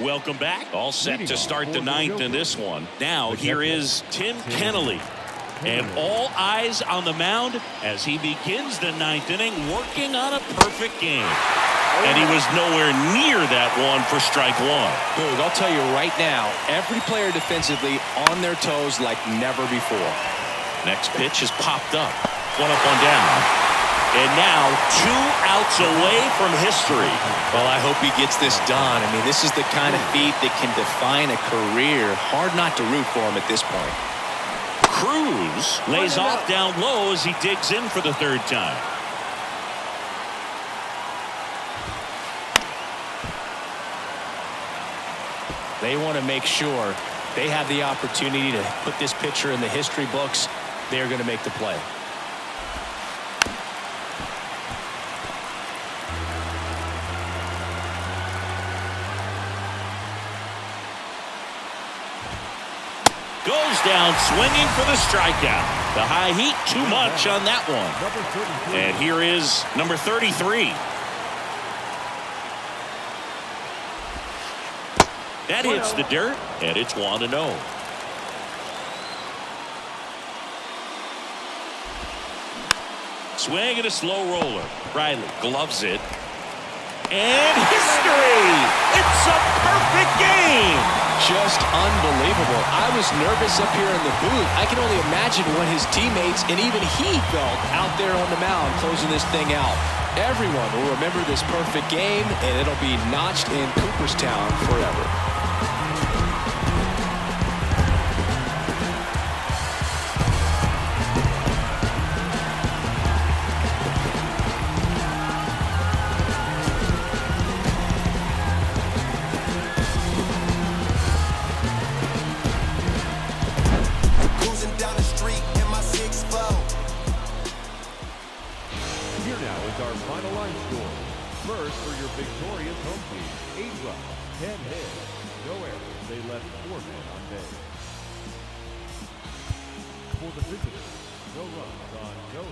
Welcome back. All set to start the ninth in this one. Now here is Tim Kennelly. And all eyes on the mound as he begins the ninth inning, working on a perfect game. And he was nowhere near that one for strike one. Boog, I'll tell you right now, every player defensively on their toes like never before. Next pitch is popped up. One up, one down. And now 2 outs away from history. Well, I hope he gets this done. I mean, this is the kind of feat that can define a career. Hard not to root for him at this point. Cruz lays off down low as he digs in for the third time. They want to make sure they have the opportunity to put this pitcher in the history books. They're going to make the play. Goes down swinging for the strikeout. The high heat, too much on that one. And here is number 33. That hits the dirt, and it's 1-0. Swing and a slow roller. Riley gloves it. And history! It's a perfect game! Just unbelievable. I was nervous up here in the booth. I can only imagine what his teammates and even he felt out there on the mound closing this thing out. Everyone will remember this perfect game, and it'll be notched in Cooperstown forever. Our final line score. First for your victorious home team, 8 runs, 10 hits, no errors. They left 4 men on base. For the visitors, no runs on no